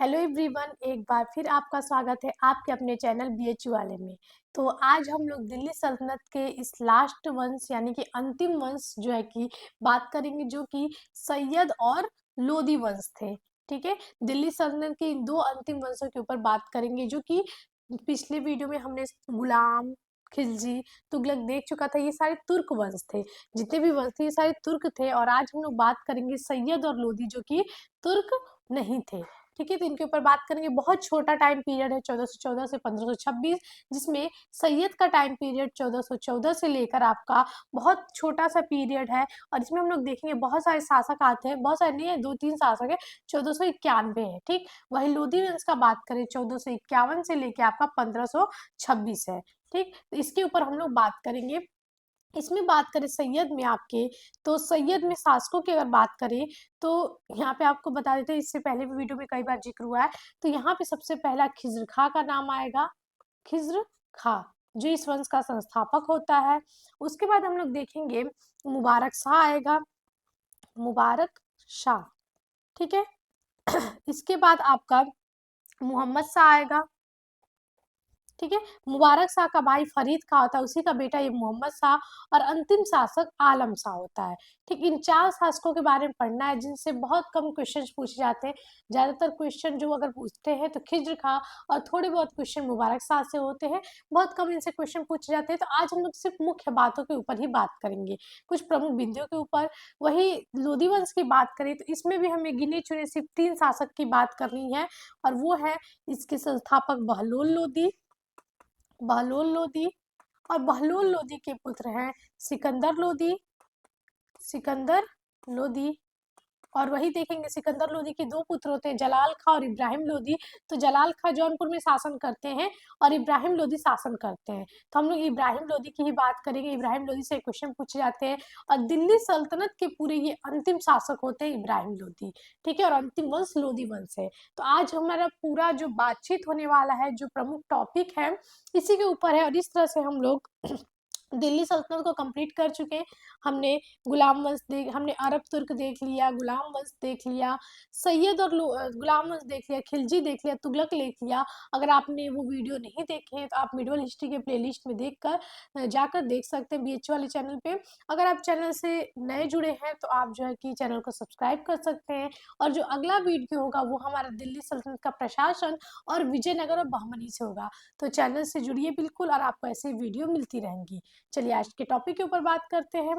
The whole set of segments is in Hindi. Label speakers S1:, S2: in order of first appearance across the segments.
S1: हेलो एवरीवन, एक बार फिर आपका स्वागत है आपके अपने चैनल बीएचयू वाले में। तो आज हम लोग दिल्ली सल्तनत के इस लास्ट वंश यानी कि अंतिम वंश जो है कि बात करेंगे, जो कि सैयद और लोदी वंश थे। ठीक है, दिल्ली सल्तनत के इन दो अंतिम वंशों के ऊपर बात करेंगे, जो कि पिछले वीडियो में हमने गुलाम, खिलजी, तुगलक देख चुका था। ये सारे तुर्क वंश थे, जितने भी वंश थे ये सारे तुर्क थे। और आज हम लोग बात करेंगे सैयद और लोदी, जो कि तुर्क नहीं थे। ठीक है, तो इनके ऊपर बात करेंगे। बहुत छोटा टाइम पीरियड है, 1414 से 1526, जिसमें सैयद का टाइम पीरियड 1414 से लेकर आपका बहुत छोटा सा पीरियड है। और इसमें हम लोग देखेंगे बहुत सारे शासक आते हैं, बहुत सारे नहीं है, 2-3 शासक है। 1491 है। ठीक, वही लोधी वंश का बात करें 1451 से लेके आपका 1526 है। ठीक, तो इसके ऊपर हम लोग बात करेंगे। इसमें बात करें सैयद में आपके, तो सैयद में शासकों की अगर बात करें तो यहाँ पे आपको बता देते हैं, इससे पहले भी वीडियो में कई बार जिक्र हुआ है। तो यहाँ पे सबसे पहला खिज्र खां का नाम आएगा। खिज्र खां जो इस वंश का संस्थापक होता है। उसके बाद हम लोग देखेंगे मुबारक शाह आएगा। मुबारक शाह, ठीक है। इसके बाद आपका मोहम्मद शाह आएगा। ठीक है, मुबारक शाह का भाई फरीद खां होता है, उसी का बेटा ये मोहम्मद शाह। और अंतिम शासक आलम शाह होता है। ठीक, इन 4 शासकों के बारे में पढ़ना है, जिनसे बहुत कम क्वेश्चन पूछे जाते हैं। ज्यादातर क्वेश्चन जो अगर पूछते हैं तो खिज्र खां और थोड़े बहुत क्वेश्चन मुबारक शाह से होते हैं। बहुत कम इनसे क्वेश्चन पूछे जाते हैं। तो आज हम लोग सिर्फ मुख्य बातों के ऊपर ही बात करेंगे, कुछ प्रमुख बिंदुओं के ऊपर। वही लोधी वंश की बात करें तो इसमें भी हमें गिने चुने सिर्फ 3 शासक की बात करनी है। और वो है इसके संस्थापक बहलोल लोदी। बहलोल लोदी, और बहलोल लोदी के पुत्र हैं सिकंदर लोदी। सिकंदर लोदी, और वही देखेंगे सिकंदर लोदी के 2 पुत्र होते हैं, जलाल खां और इब्राहिम लोदी। तो जलाल खां जौनपुर में शासन करते हैं और इब्राहिम लोदी शासन करते हैं। तो हम लोग इब्राहिम लोदी की ही बात करेंगे। इब्राहिम लोदी से क्वेश्चन पूछे जाते हैं। और दिल्ली सल्तनत के पूरे ये अंतिम शासक होते हैं इब्राहिम लोदी। ठीक है, और अंतिम वंश लोदी वंश है। तो आज हमारा पूरा जो बातचीत होने वाला है, जो प्रमुख टॉपिक है, इसी के ऊपर है। और इस तरह से हम लोग दिल्ली सल्तनत को कंप्लीट कर चुके हैं। हमने गुलाम वंश हमने अरब तुर्क देख लिया, गुलाम वंश देख लिया, सैयद और गुलाम वंश देख लिया, खिलजी देख लिया, तुगलक देख लिया। अगर आपने वो वीडियो नहीं देखे हैं तो आप मिडवल हिस्ट्री के प्लेलिस्ट में देखकर जाकर देख सकते हैं बीएच वाले चैनल पे। अगर आप चैनल से नए जुड़े हैं तो आप जो है कि चैनल को सब्सक्राइब कर सकते हैं। और जो अगला वीडियो होगा वो हमारा दिल्ली सल्तनत का प्रशासन और विजयनगर और बहमनी से होगा। तो चैनल से जुड़िए बिल्कुल, और आपको ऐसी वीडियो मिलती रहेंगी। चलिए आज के टॉपिक के ऊपर बात करते हैं।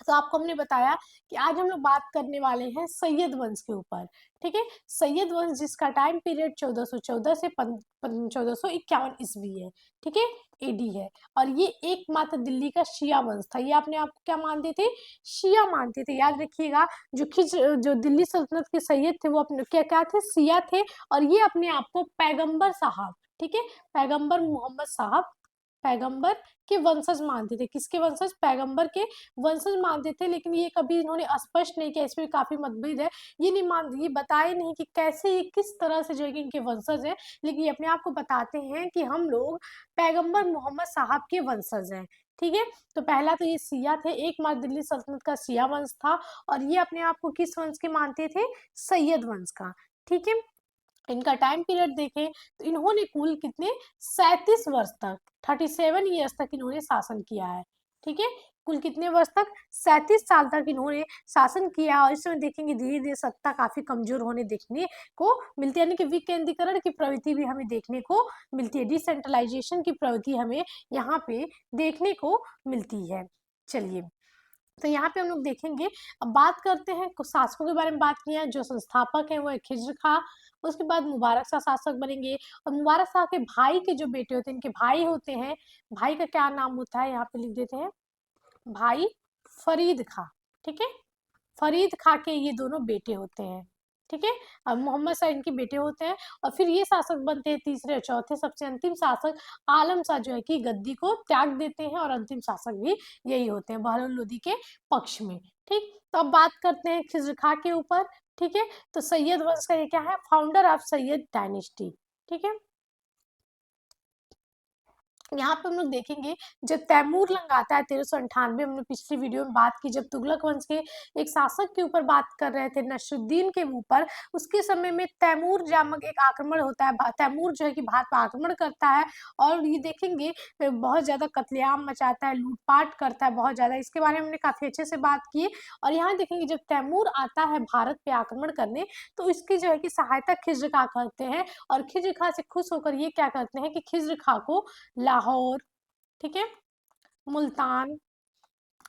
S1: तो आपको हमने बताया कि आज हम लोग बात करने वाले हैं सैयद वंश के ऊपर। ठीक है, सैयद वंश जिसका टाइम पीरियड 1414 से 1451 ईस्वी है। ठीक है, एडी है। और ये एकमात्र दिल्ली का शिया वंश था। ये अपने आप को क्या मानते थे? शिया मानते थे। याद रखिएगा, जो दिल्ली सल्तनत के सैयद थे वो अपने क्या क्या थे? शिया थे। और ये अपने आप को पैगंबर साहब, ठीक है, पैगंबर मोहम्मद साहब, पैगंबर के वंशज मानते थे। किसके वंशज? पैगंबर के वंशज मानते थे। लेकिन ये कभी इन्होंने स्पष्ट नहीं किया, इसमें काफी मतभेद है। ये बताए नहीं कि कैसे, ये किस तरह से जो है कि इनके वंशज हैं। लेकिन ये अपने आप को बताते हैं कि हम लोग पैगंबर मोहम्मद साहब के वंशज हैं। ठीक है, तो पहला तो ये सिया थे, एकमात्र दिल्ली सल्तनत का सिया वंश था। और ये अपने आप को किस वंश के मानते थे? सैयद वंश का। ठीक है, इनका टाइम पीरियड देखें तो इन्होंने कुल कितने 37 वर्ष तक, 37 ईयर्स तक इन्होंने शासन किया है। ठीक है, कुल कितने वर्ष तक? 37 साल तक इन्होंने शासन किया। और इस समय देखेंगे धीरे धीरे सत्ता काफी कमजोर होने देखने को मिलती है, यानी कि विकेंद्रीकरण की प्रवृत्ति भी हमें देखने को मिलती है। डिसेंट्रलाइजेशन की प्रवृत्ति हमें यहाँ पे देखने को मिलती है। चलिए, तो यहाँ पे हम लोग देखेंगे। अब बात करते हैं कुछ शासकों के बारे में। बात किया है, जो संस्थापक है वो है खिज्र खां। उसके बाद मुबारक शाह शासक बनेंगे। और मुबारक शाह के भाई के जो बेटे होते हैं, इनके भाई होते हैं, भाई का क्या नाम होता है यहाँ पे लिख देते हैं, भाई फरीद खां। ठीक है, फरीद खां के ये दोनों बेटे होते हैं। ठीक है, अब मोहम्मद शाह इनके बेटे होते हैं। और फिर ये शासक बनते हैं तीसरे और चौथे। सबसे अंतिम शासक आलम शाह जो है कि गद्दी को त्याग देते हैं। और अंतिम शासक भी यही होते हैं बहलोल लोदी के पक्ष में। ठीक, तो अब बात करते हैं खिज्र खां के ऊपर। ठीक है, तो सैयद वंश का ये क्या है? Founder of Syed dynasty. ठीक है, यहाँ पे हम लोग देखेंगे जब तैमूर लंग आता है 1398, हमने पिछली वीडियो में बात की, जब तुगलक वंश के एक शासक के ऊपर बात कर रहे थे, नसरुद्दीन के ऊपर, उसके समय में तैमूर नामक एक आक्रमण होता है। तैमूर जो है कि भारत पर आक्रमण करता है और ये देखेंगे बहुत ज्यादा कत्लेआम मचाता है, लूटपाट करता है बहुत ज्यादा। इसके बारे में हमने काफी अच्छे से बात की। और यहाँ देखेंगे जब तैमूर आता है भारत पे आक्रमण करने, तो इसकी जो है कि सहायता खिज्र खां करते हैं, और खिज्र खां से खुश होकर ये क्या करते हैं कि खिज्र खां को लाहौर, ठीक है, मुल्तान,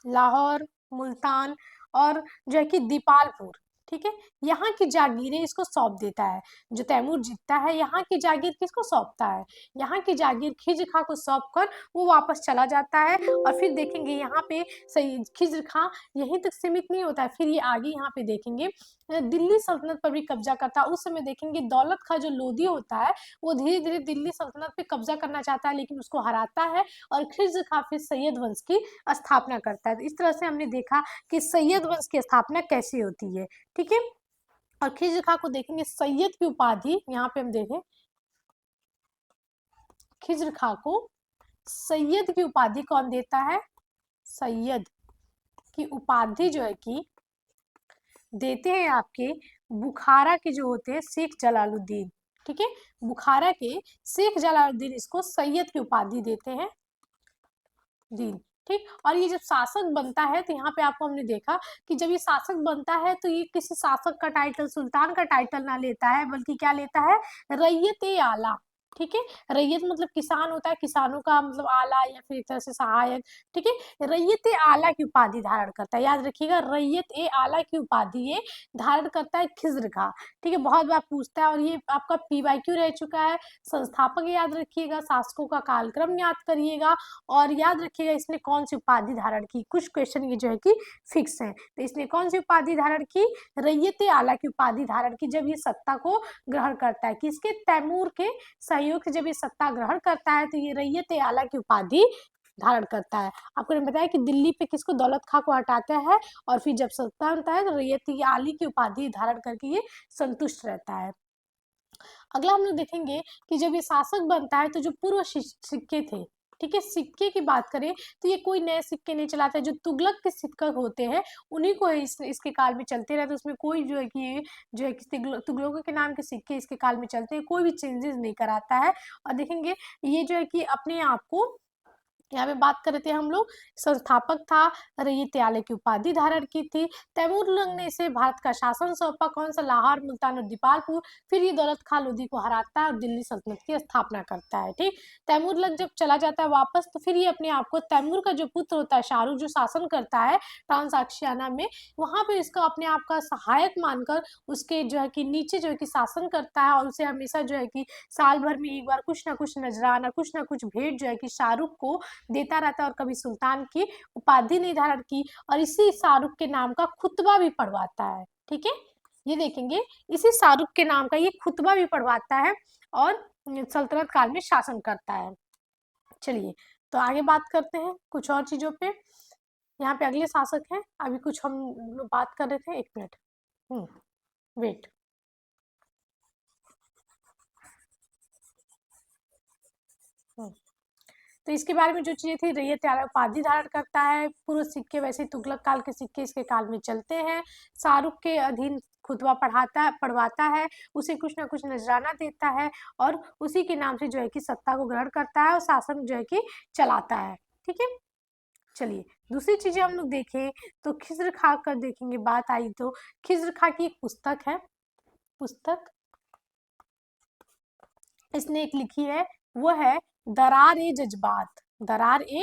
S1: लाहौर, मुल्तान और जो है कि दीपालपुर, ठीक है, यहाँ की जागीरें इसको सौंप देता है। जो तैमूर जीतता है यहाँ की जागीर किसको सौंपता है, यहाँ की जागीर खिज्र खां को सौंप कर वो वापस चला जाता है। और फिर देखेंगे यहाँ पे सही खिज्र खां यहीं तक सीमित नहीं होता है, फिर ये आगे यहाँ पे देखेंगे दिल्ली सल्तनत पर भी कब्जा करता है। उस समय देखेंगे दौलत खां जो लोधी होता है वो धीरे धीरे दिल्ली सल्तनत पे कब्जा करना चाहता है, लेकिन उसको हराता है और खिज्र खां फिर सैयद वंश की स्थापना करता है। तो इस तरह से हमने देखा कि सैयद वंश की स्थापना कैसे होती है, ठीक है। और खिज्र खां को देखेंगे सैयद की उपाधि, यहाँ पे हम देखें खिज्र खां को सैयद की उपाधि कौन देता है, सैयद की उपाधि जो है कि देते हैं आपके बुखारा के जो होते हैं शेख जलालुद्दीन, ठीक है, बुखारा के शेख जलालुद्दीन इसको सैयद की उपाधि देते हैं, दीन, ठीक। और ये जब शासक बनता है तो यहाँ पे आपको हमने देखा कि जब ये शासक बनता है तो ये किसी शासक का टाइटल, सुल्तान का टाइटल ना लेता है, बल्कि क्या लेता है, रैयत आला, ठीक है। रैयत मतलब किसान होता है, किसानों का मतलब आला या फिर एक तरह से सहायक, ठीक है। रैयत आला की उपाधि धारण करता है, याद रखिएगा, रैयत आला की उपाधि ये धारण करता है खिज्र खां, ठीक है। बहुत बार पूछता है और ये आपका PYQ रह चुका है। संस्थापक याद रखिएगा, शासकों का कालक्रम याद करिएगा, और याद रखिएगा इसने कौन सी उपाधि धारण की। कुछ क्वेश्चन ये जो है कि फिक्स है। तो इसने कौन सी उपाधि धारण की, रैयत आला की उपाधि धारण की, जब ये सत्ता को ग्रहण करता है। किसके, तैमूर के सहयोग से जब ये सत्ता ग्रहण करता है तो ये रैयत आला की उपाधि धारण करता है। आपको ने बताया कि दिल्ली पे किसको, दौलत खां को हटाता है, और फिर जब सत्ता बनता है तो रैयत आली की उपाधि धारण करके ये संतुष्ट रहता है। अगला हम लोग देखेंगे कि जब ये शासक बनता है तो जो पूर्व सिक्के थे, ठीक है, सिक्के की बात करें तो ये कोई नए सिक्के नहीं चलाता है। जो तुगलक के सिक्के होते हैं उन्हीं को इसके काल में चलते रहते, उसमें कोई जो है कि तुगलकों के नाम के सिक्के इसके काल में चलते हैं, कोई भी चेंजेस नहीं कराता है। और देखेंगे ये जो है कि अपने आप को, यहाँ पे बात कर रहे थे हम लोग, संस्थापक था, रैयत आला की उपाधि धारण की थी। तैमूर लंग ने इसे भारत का शासन सौंपा, कौन सा, लाहौर, मुल्तान और दीपालपुर। फिर ये दौलत खां लोधी को हराता है और दिल्ली सल्तनत की स्थापना करता है, ठीक। तैमूर लंग जब चला जाता है वापस तो फिर ये अपने आप को, तैमूर का जो पुत्र होता है शाहरुख, जो शासन करता है ट्रांसक्शियाना में, वहां पे इसका अपने आप का सहायक मानकर उसके जो है कि नीचे जो है कि शासन करता है, और उसे हमेशा जो है कि साल भर में एक बार कुछ ना कुछ नजराना, कुछ ना कुछ भेंट जो है कि शाहरुख को देता रहता है, और कभी सुल्तान की उपाधि नहीं धारण की। और इसी शाहरुख के नाम का खुतबा भी पढ़वाता है, ठीक है, ये देखेंगे इसी शाहरुख के नाम का ये खुतबा भी पढ़वाता है और सल्तनत काल में शासन करता है। चलिए तो आगे बात करते हैं कुछ और चीजों पे। यहाँ पे अगले शासक हैं, अभी कुछ हम लोग बात कर रहे थे, एक मिनट, वेट। तो इसके बारे में जो चीजें थी, रैयत आला उपाधि धारण करता है, पूर्व सिक्के वैसे तुगलक काल के सिक्के इसके काल में चलते हैं, शाहरुख के अधीन खुतबा पढ़वाता है, उसे कुछ ना कुछ नजराना देता है, और उसी के नाम से जो है कि सत्ता को ग्रहण करता है और शासन जो है कि चलाता है, ठीक है। चलिए दूसरी चीजें हम लोग देखें तो खिज्र खां का देखेंगे, बात आई तो खिज्र खां की एक पुस्तक है, पुस्तक इसने एक लिखी है, वो है दरार ए जज्बात, दरार ए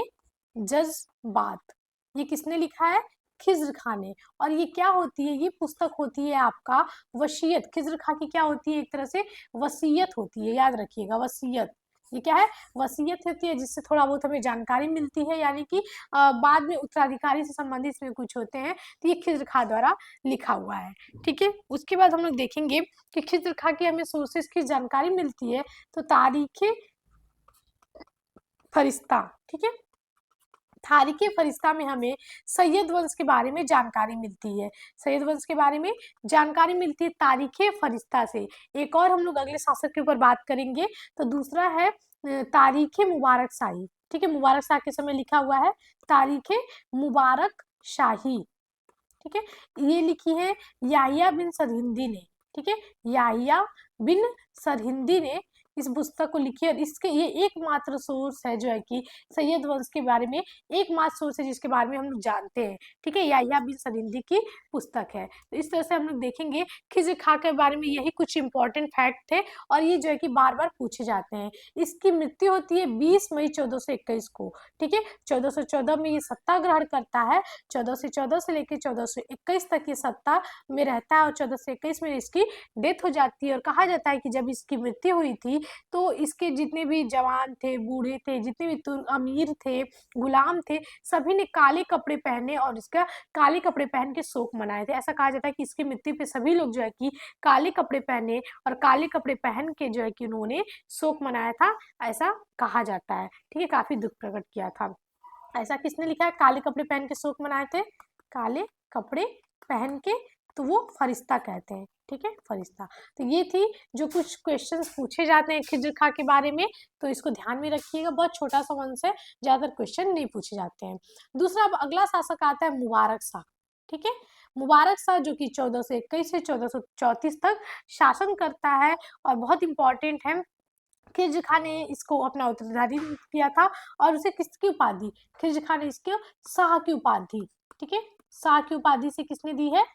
S1: जज्बात। ये किसने लिखा है, खिज्र खां ने। और ये क्या होती है, ये पुस्तक होती है आपका वसीयत, खिज्र खां की क्या होती है, एक तरह से वसीयत होती है, याद रखिएगा, वसीयत। ये क्या है, वसीयत होती है, जिससे थोड़ा बहुत हमें जानकारी मिलती है, यानी कि बाद में उत्तराधिकारी से संबंधित इसमें कुछ होते हैं, तो ये खिज्र खां द्वारा लिखा हुआ है, ठीक है। उसके बाद हम लोग देखेंगे कि खिज्र खां की हमें सोर्सेस की जानकारी मिलती है, तो तारीख फरिश्ता, ठीक है, तारीख फरिश्ता में हमें सैयद वंश के बारे में जानकारी मिलती है, सैयद वंश के बारे में जानकारी मिलती है तारीख फरिश्ता से। एक और हम लोग अगले शासक के ऊपर बात करेंगे, तो दूसरा है तारीख मुबारक शाही, ठीक है, मुबारक शाह के समय लिखा हुआ है तारीख मुबारक शाही, ठीक है, ये लिखी है याहिया बिन सरहिंदी ने, ठीक है, याहिया बिन सरहिंदी ने इस पुस्तक को लिखी है। और इसके ये एकमात्र सोर्स है जो है कि सैयद वंश के बारे में, एकमात्र सोर्स है जिसके बारे में हम लोग जानते हैं, ठीक है, याहिया बिन सरहिंदी की पुस्तक है। तो इस तरह से हम लोग देखेंगे खिज्र खां के बारे में, यही कुछ इंपॉर्टेंट फैक्ट थे और ये जो है कि बार बार पूछे जाते हैं। इसकी मृत्यु होती है 20 मई 1421 को, ठीक है, 1414 में ये सत्ता ग्रहण करता है, 1414 से लेकर 1421 तक ये सत्ता में रहता है और 1421 में इसकी डेथ हो जाती है। और कहा जाता है कि जब इसकी मृत्यु हुई थी तो इसके जितने भी जवान थे, बूढ़े थे, जितने भी अमीर थे, गुलाम थे, सभी ने काले कपड़े पहने और इसका काले कपड़े पहन के शोक मनाए थे। ऐसा कहा जाता है कि इसकी मृत्यु पे सभी लोग जो है कि काले कपड़े पहने और काले कपड़े पहन के जो है कि उन्होंने शोक मनाया था, ऐसा कहा जाता है, ठीक है, काफी दुख प्रकट किया था। ऐसा किसने लिखा है, काले कपड़े पहन के शोक मनाए थे, काले कपड़े पहन के, तो वो फरिश्ता कहते हैं, ठीक है, फरिश्ता। तो ये थी जो कुछ क्वेश्चंस पूछे जाते हैं खिज्र खां के बारे में, तो इसको ध्यान में रखिएगा, बहुत छोटा सा वंश है, ज्यादातर क्वेश्चन नहीं पूछे जाते हैं। दूसरा, अब अगला शासक आता है मुबारक शाह, ठीक है, मुबारक शाह जो कि 1421 से 1434 तक शासन करता है और बहुत इंपॉर्टेंट है। खिज्र खां ने इसको अपना उत्तराधिकारी किया था और उसे किसकी उपाधि, खिज्र खां ने इसको शाह की उपाधि, ठीक है, शाह की उपाधि से किसने दी है,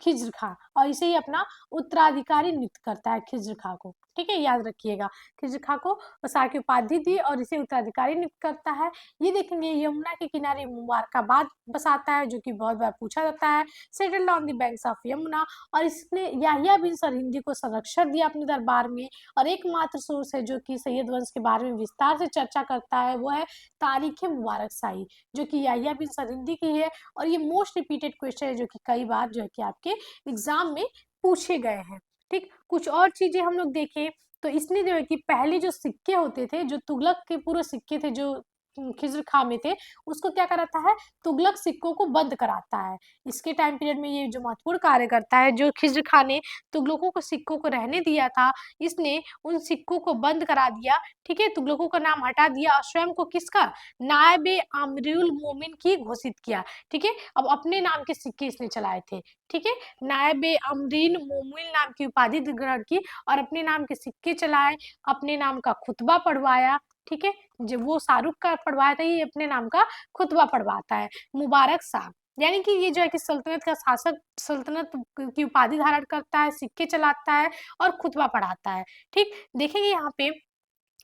S1: खिज्र खां, और इसे ही अपना उत्तराधिकारी नियुक्त करता है खिज्र खां को, ठीक है, याद रखिएगा, खिज्र खां को शाह की उपाधि दी और इसे उत्तराधिकारी नियुक्त करता है। ये देखेंगे यमुना के किनारे मुबारकाबाद बसाता है, जो कि बहुत बार पूछा जाता है, settled on the banks of Yamuna, और इसने याहिया बिन सरहिंदी को संरक्षण दिया अपने दरबार में। और एकमात्र सोर्स है जो कि सैयद वंश के बारे में विस्तार से चर्चा करता है, वो है तारीख मुबारक शाही, जो कि याहिया बिन सरहिंदी की है। और ये मोस्ट रिपीटेड क्वेश्चन है जो कि कई बार जो है कि आपके एग्जाम में पूछे गए हैं, ठीक। कुछ और चीजें हम लोग देखें तो इसने जो है कि पहले जो सिक्के होते थे, जो तुगलक के पूरे सिक्के थे जो खिज्र खां में थे, उसको क्या कराता है, तुगलक सिक्कों को बंद कराता है। इसके टाइम पीरियड में ये जो महत्वपूर्ण कार्य करता है, जो खिज्र खां ने तुगलकों को सिक्कों को रहने दिया था, इसने उन सिक्कों को बंद करा दिया, ठीक है, तुगलकों का नाम हटा दिया और स्वयं को किसका, नायबे अमीरुल मोमिन की घोषित किया, ठीक है। अब अपने नाम के सिक्के इसने चलाए थे, ठीक है, नायबे अमरीन मोमिन नाम की उपाधि ग्रहण की और अपने नाम के सिक्के चलाए, अपने नाम का खुतबा पढ़वाया, ठीक है, जब वो शाहरुख का पढ़वाया था, ये अपने नाम का खुतबा पढ़वाता है मुबारक शाह। यानी कि ये जो है कि सल्तनत का शासक, सल्तनत की उपाधि धारण करता है, सिक्के चलाता है और खुतबा पढ़ाता है, ठीक। देखेंगे यहाँ पे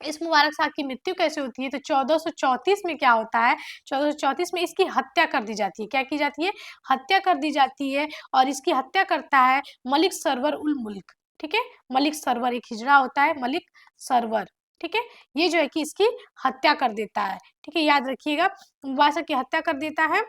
S1: इस मुबारक शाह की मृत्यु कैसे होती है, तो 1434 में क्या होता है, 1434 में इसकी हत्या कर दी जाती है, क्या की जाती है, हत्या कर दी जाती है। और इसकी हत्या करता है मलिक सरवर उल मुल्क, ठीक है, मलिक सरवर एक हिजड़ा होता है, मलिक सरवर, ठीक है, ये जो है कि इसकी हत्या कर देता है, ठीक है, याद रखिएगा, मुबारक शाह की हत्या कर देता है।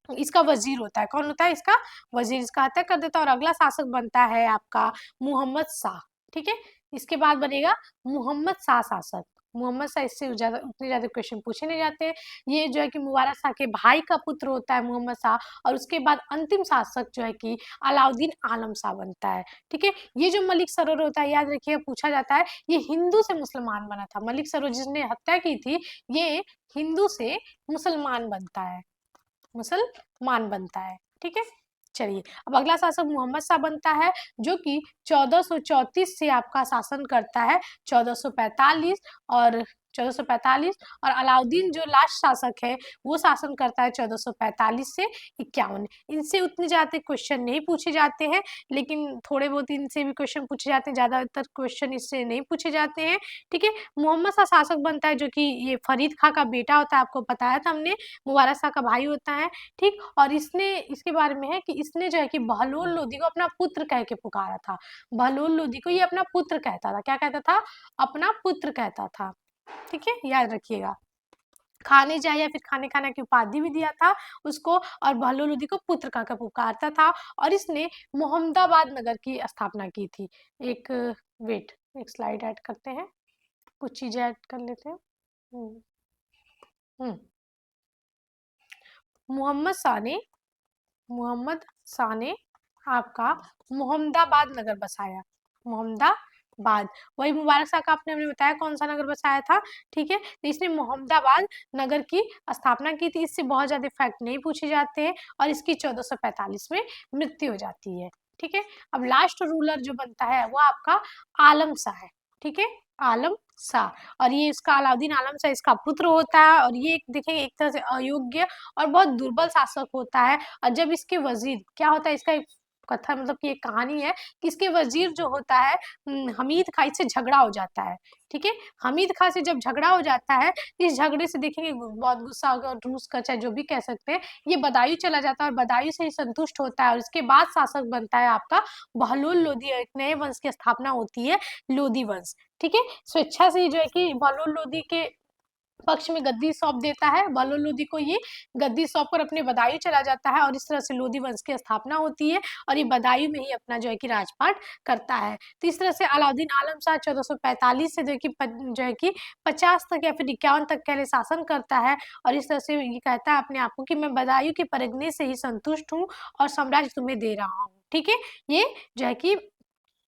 S1: इसका वजीर होता है, कौन होता है, इसका वजीर, इसका हत्या कर देता है। और अगला शासक बनता है आपका मोहम्मद शाह, ठीक है, इसके बाद बनेगा मोहम्मद शाह शासक। मोहम्मद शाह, इससे ज्यादा उतने ज्यादा क्वेश्चन पूछे नहीं जाते। ये जो है कि मुबारक शाह के भाई का पुत्र होता है मोहम्मद शाह, और उसके बाद अंतिम शासक जो है कि अलाउद्दीन आलम शाह बनता है, ठीक है। ये जो मलिक सरोवर होता है, याद रखिए, पूछा जाता है, ये हिंदू से मुसलमान बना था, मलिक सरोवर जिसने हत्या की थी, ये हिंदू से मुसलमान बनता है, मुसलमान बनता है, ठीक है। चलिए, अब अगला शासक मोहम्मद शाह बनता है, जो कि 1434 से आपका शासन करता है 1445, और 1445, और अलाउद्दीन जो लास्ट शासक है वो शासन करता है 1445 से 51। इनसे उतने ज्यादा क्वेश्चन नहीं पूछे जाते हैं, लेकिन थोड़े बहुत इनसे भी क्वेश्चन पूछे जाते हैं, ज्यादातर क्वेश्चन इससे नहीं पूछे जाते हैं, ठीक है। मोहम्मद शाह शासक बनता है, जो कि ये फरीद खां का बेटा होता है, आपको बताया था हमने, मुबारक शाह का भाई होता है, ठीक। और इसने, इसके बारे में है कि इसने जो है कि बहलोल लोदी को अपना पुत्र कह के पुकारा था, बहलोल लोदी को ये अपना पुत्र कहता था, क्या कहता था, अपना पुत्र कहता था, ठीक है, याद रखिएगा। खाने जाए या फिर खाने खाना की उपाधि भी दिया था उसको, और बहलोल लोदी को पुत्र कह कर पुकारता था। और इसने मोहम्मदाबाद नगर की स्थापना की थी। एक वेट, एक स्लाइड ऐड करते हैं, कुछ चीजें ऐड कर लेते हैं। हम्म मोहम्मद शाह ने आपका मोहम्मदाबाद नगर बसाया, मोहम्मदाबाद बाद। वही मुबारक शाह का आपने हमने बताया कौन सा नगर बसाया था, ठीक है। तो इसने मोहम्मदाबाद नगर की स्थापना की थी। इससे बहुत ज्यादा फैक्ट नहीं पूछे जाते हैं और इसकी 1445 में मृत्यु हो जाती है, ठीक है। अब लास्ट रूलर जो बनता है वो आपका आलम शाह है, ठीक है, आलम शाह। और ये इसका अलाउद्दीन आलम शाह इसका पुत्र होता है और ये देखेंगे एक तरह से अयोग्य और बहुत दुर्बल शासक होता है। और जब इसके वजीर क्या होता है, इसका एक कथा मतलब कि एक कहानी है कि इसके वजीर जो होता है हमीद खां, इससे झगड़ा हो जाता है, ठीक है। हमीद खां से जब झगड़ा हो जाता है, इस झगड़े से देखेंगे बहुत गुस्सा होगा, रूस का चाहे जो भी कह सकते हैं, ये बदायूं चला जाता है और बदायूं से ही संतुष्ट होता है और इसके बाद शासक बनता है आपका बहलोल लोदी। एक नए वंश की स्थापना होती है, लोदी वंश, ठीक है। स्वेच्छा से जो है कि बहलोल लोदी के पक्ष में गद्दी सौंप देता है, बहलोल लोदी को ये गद्दी सौंप कर अपने बदायूं चला जाता है और इस तरह से लोदी वंश की स्थापना होती है और ये बदायूं में ही अपना जो है कि राजपाट करता है। तो इस तरह से अलाउद्दीन आलम शाह 1445 से जो है कि 50 तक या फिर 51 तक के लिए शासन करता है और इस तरह से ये कहता है अपने आप को कि मैं बदायूं के परगने से ही संतुष्ट हूँ और साम्राज्य तुम्हें दे रहा हूँ, ठीक है। ये जो है कि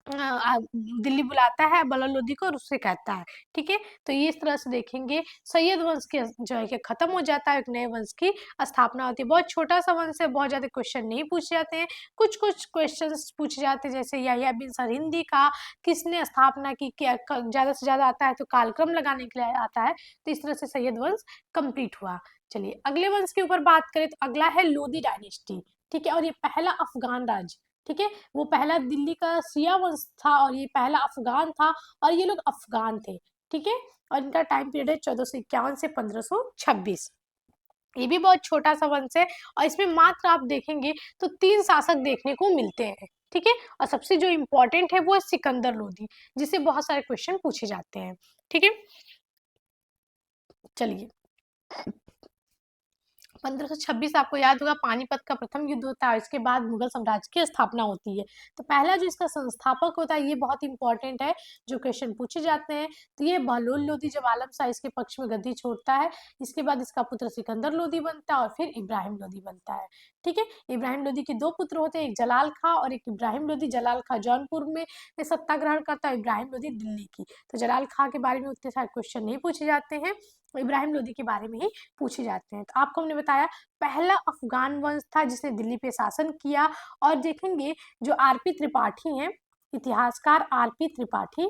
S1: दिल्ली बुलाता है बहलोल लोदी को और उससे कहता है, ठीक है। तो ये इस तरह से देखेंगे सैयद वंश के जो है कि खत्म हो जाता है, एक नए वंश की स्थापना होती है। बहुत छोटा सा वंश है, बहुत ज्यादा क्वेश्चन नहीं पूछे जाते हैं, कुछ कुछ क्वेश्चन पूछे जाते हैं जैसे याह्या बिन सरहिंदी का किसने स्थापना की, क्या ज्यादा से ज्यादा आता है तो कालक्रम लगाने के लिए आता है। तो इस तरह से सैयद वंश कंप्लीट हुआ। चलिए अगले वंश के ऊपर बात करें तो अगला है लोदी डायनेस्टी, ठीक है। और ये पहला अफगान राज्य, ठीक है, वो पहला दिल्ली का शिया वंश था और ये पहला अफगान था और ये लोग अफगान थे, ठीक है। और इनका टाइम पीरियड है 1451 से 1526। ये भी बहुत छोटा सा वंश है और इसमें मात्र आप देखेंगे तो 3 शासक देखने को मिलते हैं, ठीक है। और सबसे जो इम्पोर्टेंट है वो है सिकंदर लोदी, जिससे बहुत सारे क्वेश्चन पूछे जाते हैं, ठीक है। चलिए 1526 आपको याद होगा पानीपत का प्रथम युद्ध होता है, इसके बाद मुगल साम्राज्य की स्थापना होती है। तो पहला जो इसका संस्थापक होता है ये बहुत इंपॉर्टेंट है, जो क्वेश्चन पूछे जाते हैं। तो ये बहलोल लोदी जब आलम शाह इसके पक्ष में गद्दी छोड़ता है, इसके बाद इसका पुत्र सिकंदर लोदी बनता है और फिर इब्राहिम लोदी बनता है, ठीक है। इब्राहिम लोदी के 2 पुत्र होते हैं, एक जलाल खां और एक इब्राहिम लोदी। जलाल खां जौनपुर में सत्ता ग्रहण करता है, इब्राहिम लोदी दिल्ली की। तो जलाल खां के बारे में उतने सारे क्वेश्चन नहीं पूछे जाते हैं, इब्राहिम लोदी के बारे में ही पूछे जाते हैं। तो आपको हमने बताया पहला अफगान वंश था जिसने दिल्ली पे शासन किया। और देखेंगे जो आरपी त्रिपाठी हैं, इतिहासकार आरपी त्रिपाठी,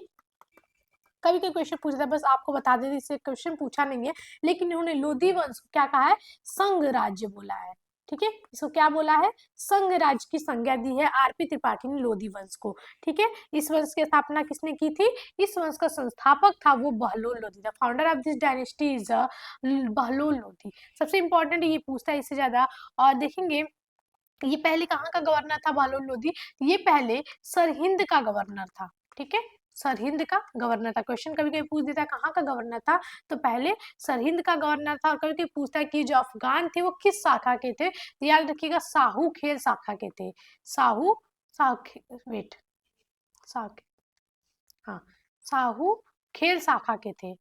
S1: कभी कभी क्वेश्चन पूछता है, बस आपको बता दें इससे क्वेश्चन पूछा नहीं है, लेकिन इन्होंने लोधी वंश को क्या कहा है, संघ राज्य बोला है, ठीक है। इसको क्या बोला है, संघ राज्य की संज्ञा दी है आरपी त्रिपाठी ने लोधी वंश को, ठीक है। इस वंश की स्थापना किसने की थी, इस वंश का संस्थापक था वो बहलोल लोधी था। Founder of this dynasty is Bahlol Lodhi. सबसे इंपॉर्टेंट ये पूछता है इससे ज्यादा। और देखेंगे ये पहले कहाँ का गवर्नर था बहलोल लोधी, ये पहले सरहिंद का गवर्नर था, ठीक है। सरहिंद का गवर्नर था। क्वेश्चन कभी कभी पूछ देता है कहाँ का गवर्नर था, तो पहले सरहिंद का गवर्नर था। और कभी कभी पूछता है कि जो अफगान थे वो किस शाखा के थे, तो याद रखिएगा साहू खेल शाखा के थे। साहू वेट हाँ, साहू खेल शाखा के थे।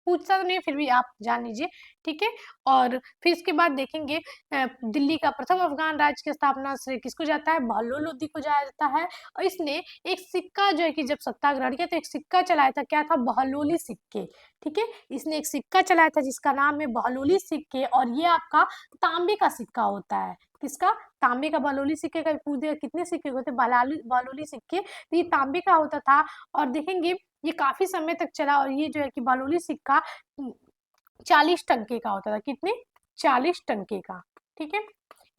S1: पूछता तो नहीं फिर भी आप जान लीजिए, ठीक है। और फिर इसके बाद देखेंगे दिल्ली का प्रथम अफगान राज्य की स्थापना श्रेय किसको जाता है, बहलोल लोदी को जाता है। और इसने एक सिक्का जो है कि जब सत्ता ग्रहण किया तो एक सिक्का चलाया था, क्या था, बहलोली सिक्के, ठीक है। इसने एक सिक्का चलाया था जिसका नाम है बहलोली सिक्के और ये आपका तांबे का सिक्का होता है। किसका, तांबे का। बहलोली सिक्के का पूछ दिया कितने सिक्के होते, बहलोली सिक्के, तो ये तांबे का होता था। और देखेंगे ये काफी समय तक चला और ये जो है कि बहलोली सिक्का 40 टंके का होता था। कितने, 40 टंके का, ठीक है।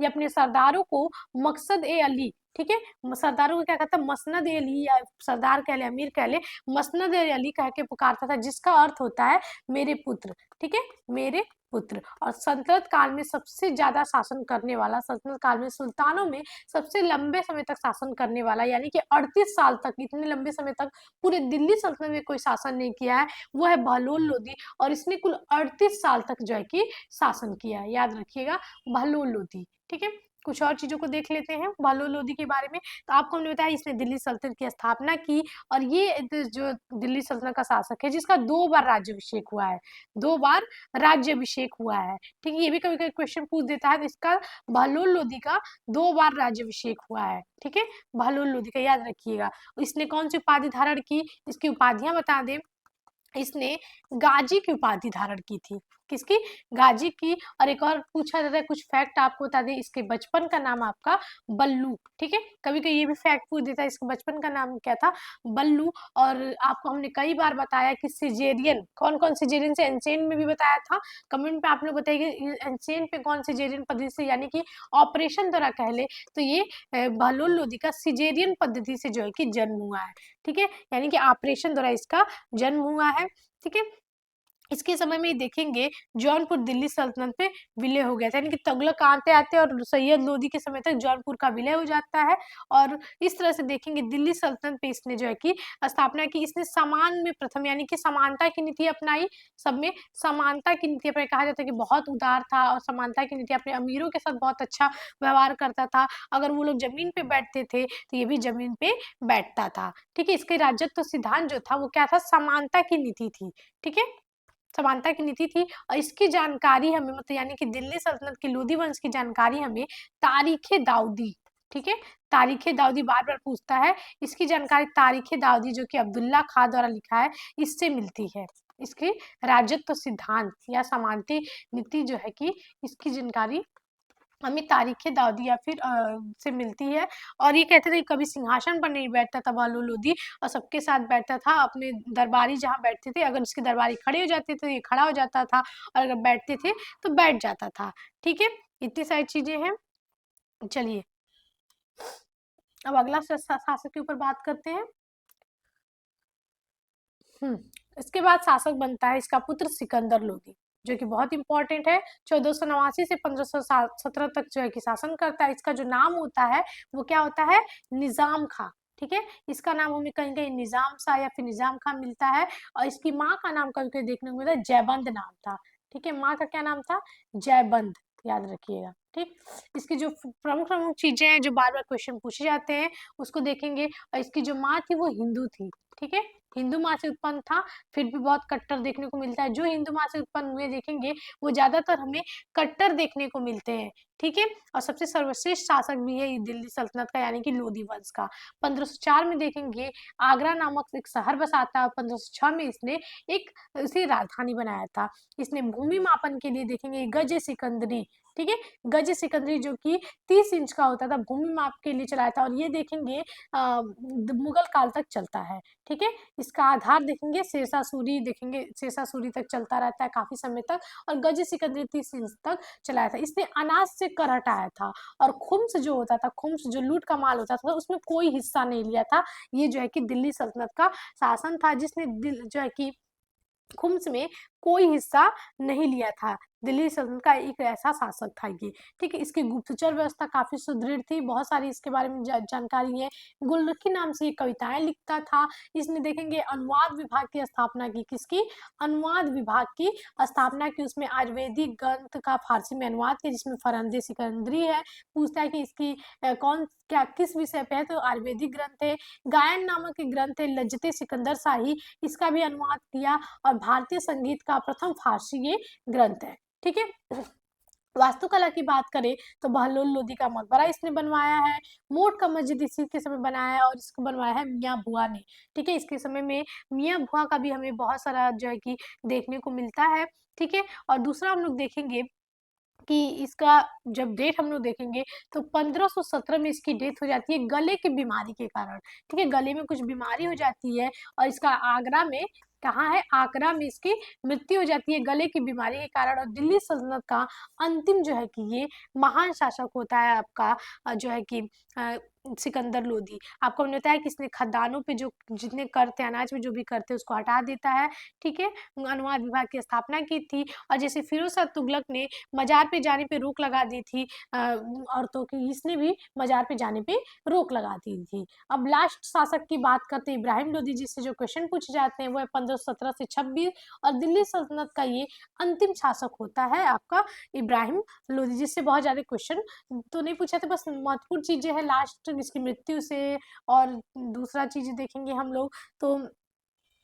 S1: ये अपने सरदारों को मकसद ए अली, ठीक है, सरदारों को क्या कहता है, मसनद ए अली, या सरदार कह ले अमीर कह ले, मसनद ए अली कह के पुकारता था, जिसका अर्थ होता है मेरे पुत्र, ठीक है, मेरे पुत्र। और सल्तनत काल में सबसे ज्यादा शासन करने वाला, सल्तनत काल में सुल्तानों में सबसे लंबे समय तक शासन करने वाला, यानी कि 38 साल तक, इतने लंबे समय तक पूरे दिल्ली सल्तनत में कोई शासन नहीं किया है, वो है बहलोल लोदी। और इसने कुल 38 साल तक जो है कि शासन किया है, याद रखिएगा, बहलोल लोदी, ठीक है। कुछ और चीज़ों को देख लेते हैं बहलोल लोदी के बारे में। तो आपको हमने बताया इसने दिल्ली सल्तनत की स्थापना की और ये जो दिल्ली सल्तनत का शासक है जिसका 2 बार राज्याभिषेक हुआ है, 2 बार राज्याभिषेक हुआ है, ठीक है? ये भी कभी-कभी क्वेश्चन पूछ देता है, तो इसका बहलोल लोदी का 2 बार राज्याभिषेक हुआ है, ठीक है? बहलोल लोदी का याद रखिएगा। इसने कौन-सी उपाधि धारण की? इसकी उपाधियाँ बता दें। इसने गाजी की उपाधि धारण की थी। किसकी? गाजी की। और एक और पूछा जाता है, कुछ फैक्ट आपको बता दें, इसके बचपन का नाम आपका बल्लू, ठीक है? कभी-कभी ये भी फैक्ट पूछ देता है, इसके बचपन का नाम क्या था? बल्लू। और आपको हमने कई बार बताया कि सिजेरियन, कौन-कौन सिजेरियन से एंशिएंट में भी बताया था। कमेंट में आप लोग बताइए कि एंशिएंट में कौन सिजेरियन पद्धति से यानी कि ऑपरेशन द्वारा कह ले तो ये बहलोल लोदी का सिजेरियन पद्धति से जो है कि जन्म हुआ है, ठीक है? यानी कि ऑपरेशन द्वारा इसका जन्म हुआ है, ठीक है? इसके समय में देखेंगे जौनपुर दिल्ली सल्तनत में विलय हो गया था, यानी कि तुगलक आते-आते और सैयद लोदी के समय तक जौनपुर का विलय हो जाता है। और इस तरह से देखेंगे दिल्ली सल्तनत पे इसने जो है कि स्थापना की। इसने समान में प्रथम यानी कि समानता की नीति अपनाई, सब में समानता की नीति अपनाई। कहा जाता है कि बहुत उदार था और समानता की नीति अपने अमीरों के साथ बहुत अच्छा व्यवहार करता था। अगर वो लोग जमीन पे बैठते थे तो ये भी जमीन पे बैठता था, ठीक है? इसके राजत्व सिद्धांत जो था वो क्या था? समानता की नीति थी, ठीक है? समानता की नीति थी। और इसकी जानकारी हमें मतलब यानी कि दिल्ली सल्तनत के लोदी वंश की जानकारी हमें तारीख दाऊदी, ठीक है? तारीख दाऊदी बार-बार पूछता है। इसकी जानकारी तारीख दाऊदी जो कि अब्दुल्ला खां द्वारा लिखा है, इससे मिलती है। इसके राजत्व सिद्धांत या समानती नीति जो है कि इसकी जानकारी हमें तारीख दाऊदी या फिर से मिलती है। और ये कहते थे कि कभी सिंहासन पर नहीं बैठता था बहलोल लोदी और सबके साथ बैठता था। अपने दरबारी जहाँ बैठते थे, अगर उसके दरबारी खड़े हो जाते थे तो ये खड़ा हो जाता था और अगर बैठते थे तो बैठ जाता था, ठीक है? इतनी सारी चीजें हैं। चलिए अब अगला शासक के ऊपर बात करते हैं। इसके बाद शासक बनता है इसका पुत्र सिकंदर लोदी, जो कि बहुत इंपॉर्टेंट है। 1489 से 1517 तक जो है कि शासन करता है। इसका जो नाम होता है वो क्या होता है? निजाम खां, ठीक है? इसका नाम हमें कहीं कहीं निजाम शाह या फिर निजाम खां मिलता है। और इसकी माँ का नाम कभी कभी देखने को मिलता है, जयबंद नाम था, ठीक है? माँ का क्या नाम था? जयबंद, याद रखिएगा, ठीक? इसकी जो प्रमुख प्रमुख चीजें हैं जो बार बार क्वेश्चन पूछे जाते हैं उसको देखेंगे। और इसकी जो माँ थी वो हिंदू थी, ठीक है? हिंदू माँ से उत्पन्न था। फिर भी बहुत कट्टर देखने को मिलता है। जो हिंदू माँ से उत्पन्न हुए देखेंगे वो ज्यादातर हमें कट्टर देखने को मिलते हैं, ठीक है? और सबसे सर्वश्रेष्ठ शासक भी है ये दिल्ली सल्तनत का यानी कि लोदी वंश का। 1504 में देखेंगे आगरा नामक एक शहर बसाता है। 1506 में इसने एक इसे राजधानी बनाया था। इसने भूमि मापन के लिए देखेंगे गज सिकंदरी, ठीक है? गज सिकंदरी जो कि 30 इंच का होता था, भूमि माप के लिए चलाया था। और ये देखेंगे मुगल काल तक चलता है, ठीक है? इसका आधार देखेंगे शेरशाह सूरी, देखेंगे शेरशाह सूरी तक चलता रहता है काफी समय तक। और गज सिकंदरी 30 इंच तक चलाया था। इसने अनाज से कर हटाया था। और खुम्स जो होता था, खुम्स जो लूट का माल होता था, उसमें कोई हिस्सा नहीं लिया था। ये जो है कि दिल्ली सल्तनत का शासन था जिसने जो है कि खुम्स में कोई हिस्सा नहीं लिया था। दिल्ली सल्तनत का एक ऐसा शासक था ये, ठीक है? इसकी गुप्तचर व्यवस्था काफी सुदृढ़ थी। बहुत सारी इसके बारे में जानकारी है। गुलरखी नाम से ये कविताएं लिखता था। इसने देखेंगे अनुवाद विभाग की स्थापना की। किसकी? अनुवाद विभाग की स्थापना की। उसमें आयुर्वेदिक ग्रंथ का फारसी में अनुवाद किया जिसमें फरंदे सिकंदरी है। पूछता है कि इसकी कौन क्या किस विषय पे है? तो आयुर्वेदिक ग्रंथ है। गायन नामक एक ग्रंथ है लज्जते सिकंदर शाही, इसका भी अनुवाद किया। और भारतीय संगीत का प्रथम फारसी ये ग्रंथ है, ठीक है? वास्तुकला की बात करें तो बहलोल लोदी का मकबरा इसने बनवाया है। मोट का मस्जिद इसी के समय बनाया है और इसको बनवाया है मियाँ भुआ ने, ठीक है? इसके समय में मियाँ भुआ का भी हमें बहुत सारा जो है कि देखने को मिलता है, ठीक है? और दूसरा हम लोग देखेंगे कि इसका जब डेट हम लोग देखेंगे तो 1517 में इसकी डेथ हो जाती है गले की बीमारी के कारण, ठीक है? गले में कुछ बीमारी हो जाती है और इसका आगरा में, कहाँ है? आगरा में इसकी मृत्यु हो जाती है गले की बीमारी के कारण। और दिल्ली सल्तनत का अंतिम जो है कि ये महान शासक होता है आपका जो है कि सिकंदर लोधी। आपको हमने बताया कि इसने खदानों पे जो जितने कर थे, अनाज में जो भी कर थे उसको हटा देता है, ठीक है। अनुवाद विभाग की स्थापना की थी। और जैसे फिरोज शाह तुगलक ने मजार पे जाने पे रोक लगा दी थी औरतों की, इसने भी मजार पे जाने पे रोक लगा दी थी। अब लास्ट शासक की बात करते हैं इब्राहिम लोधी जी से जो क्वेश्चन पूछे जाते हैं वो है 1517 से 26, और दिल्ली सल्तनत का ये अंतिम शासक होता है आपका इब्राहिम लोधी। जिससे बहुत ज्यादा क्वेश्चन तो नहीं पूछा था, बस महत्वपूर्ण चीजें हैं लास्ट इसकी मृत्यु से, और दूसरा चीज देखेंगे हम लोग तो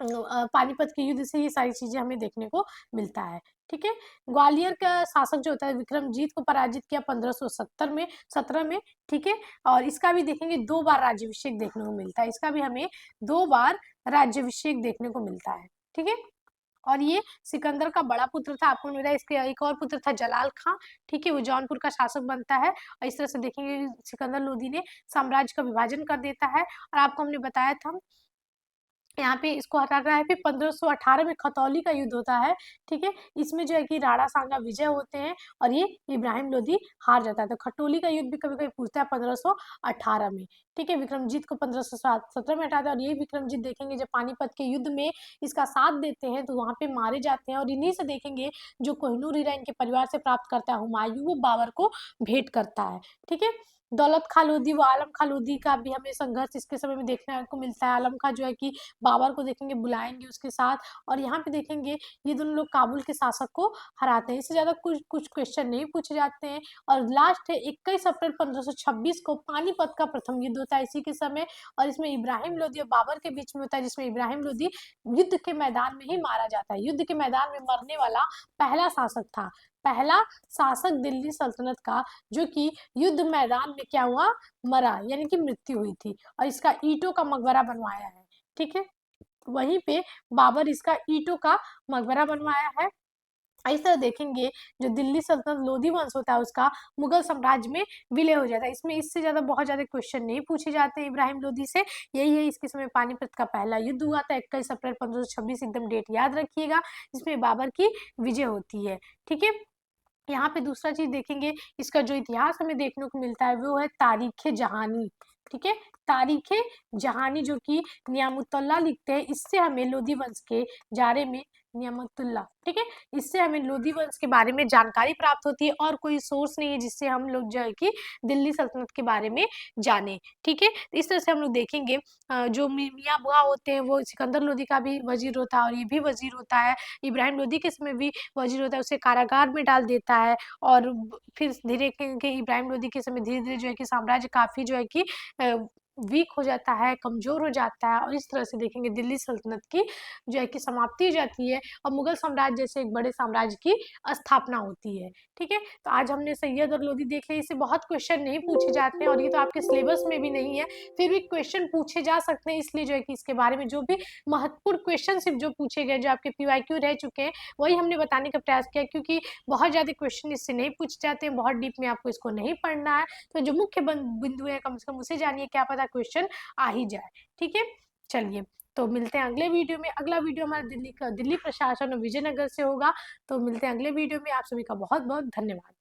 S1: पानीपत के युद्ध से ये सारी चीजें हमें देखने को मिलता है, ठीक है। ग्वालियर का शासक जो होता है विक्रमजीत को पराजित किया 1570 में 17 में, ठीक है। और इसका भी देखेंगे 2 बार राज्याभिषेक देखने को मिलता है, इसका भी हमें 2 बार राज्याभिषेक देखने को मिलता है, ठीक है। और ये सिकंदर का बड़ा पुत्र था, आपको मिला। इसके एक और पुत्र था जलाल खां, ठीक है, वो जौनपुर का शासक बनता है। और इस तरह से देखेंगे सिकंदर लोधी ने साम्राज्य का विभाजन कर देता है। और आपको हमने बताया था यहाँ पे इसको हटाता है। फिर 1518 में खतौली का युद्ध होता है, ठीक है। इसमें जो है कि राणा सांगा विजय होते हैं और ये इब्राहिम लोधी हार जाता है। तो खटोली का युद्ध भी कभी कभी पूछता है 1518 में, ठीक है। विक्रमजीत को 1517 में हटाता है। और ये विक्रमजीत देखेंगे जब पानीपत के युद्ध में इसका साथ देते हैं तो वहां पे मारे जाते हैं। और इन्हीं से देखेंगे जो कोहिनूर हीरा इनके परिवार से प्राप्त करता है हुमायूं, वो बाबर को भेंट करता है, ठीक है। दौलत खां लोधी व आलम खां लोधी का भी हमें संघर्ष इसके समय में देखने को मिलता है। आलम खां जो है कि बाबर को देखेंगे बुलाएंगे उसके साथ, और यहाँ पे देखेंगे ये दोनों लोग काबुल के शासक को हराते हैं। इससे ज्यादा कुछ कुछ क्वेश्चन नहीं पूछे जाते हैं। और लास्ट है 21 अप्रैल 1526 को पानीपत का प्रथम युद्ध होता है इसी के समय, और इसमें इब्राहिम लोधी और बाबर के बीच में होता है, जिसमें इब्राहिम लोधी युद्ध के मैदान में ही मारा जाता है। युद्ध के मैदान में मरने वाला पहला शासक था, पहला शासक दिल्ली सल्तनत का जो कि युद्ध मैदान में क्या हुआ, मरा, यानी कि मृत्यु हुई थी। और इसका ईंटों का मकबरा बनवाया है, ठीक है। वहीं पे बाबर इसका ईंटों का मकबरा बनवाया है। इस तरह देखेंगे जो दिल्ली सल्तनत लोधी वंश होता है उसका मुगल साम्राज्य में विलय हो जाता है। इसमें इससे ज्यादा बहुत ज्यादा क्वेश्चन नहीं पूछे जाते हैं इब्राहिम लोधी से। यही है इसके समय पानीपत का पहला युद्ध हुआ था 21 अप्रैल 1526, एकदम डेट याद रखिएगा, जिसमें बाबर की विजय होती है, ठीक है। यहाँ पे दूसरा चीज देखेंगे, इसका जो इतिहास हमें देखने को मिलता है वो है तारीख जहानी, ठीक है। तारीख जहानी जो कि नियामुतुल्लाह लिखते हैं, इससे हमें लोधी वंश के बारे में, नियामतुल्लाह, ठीक है, इससे हमें लोधी वंश के बारे में जानकारी प्राप्त होती है। और कोई सोर्स नहीं है जिससे हम लोग जो है कि दिल्ली सल्तनत के बारे में जाने, ठीक है। इस तरह से हम लोग देखेंगे जो मियाँ बुआ होते हैं वो सिकंदर लोधी का भी वजीर होता है, और ये भी वजीर होता है। इब्राहिम लोधी के समय भी वजीर होता है, उसे कारागार में डाल देता है। और फिर धीरे के इब्राहिम लोधी के समय धीरे धीरे जो है कि साम्राज्य काफी जो है कि वीक हो जाता है, कमजोर हो जाता है। और इस तरह से देखेंगे दिल्ली सल्तनत की जो है कि समाप्ति हो जाती है और मुगल साम्राज्य जैसे एक बड़े साम्राज्य की स्थापना होती है, ठीक है। तो आज हमने सैयद और लोधी देख लिया। इससे बहुत क्वेश्चन नहीं पूछे जाते हैं और ये तो आपके सिलेबस में भी नहीं है, फिर भी क्वेश्चन पूछे जा सकते हैं। इसलिए जो है कि इसके बारे में जो भी महत्वपूर्ण क्वेश्चन सिर्फ जो पूछे गए, जो आपके PYQ रह चुके हैं, वही हमने बताने का प्रयास किया, क्योंकि बहुत ज्यादा क्वेश्चन इससे नहीं पूछे जाते हैं, बहुत डीप में आपको इसको नहीं पढ़ना है। तो जो मुख्य बिंदु है कम से कम उसे जानिए, क्या पता क्वेश्चन आ ही जाए, ठीक है। चलिए, तो मिलते हैं अगले वीडियो में। अगला वीडियो हमारा दिल्ली प्रशासन और विजयनगर से होगा। तो मिलते हैं अगले वीडियो में। आप सभी का बहुत बहुत धन्यवाद।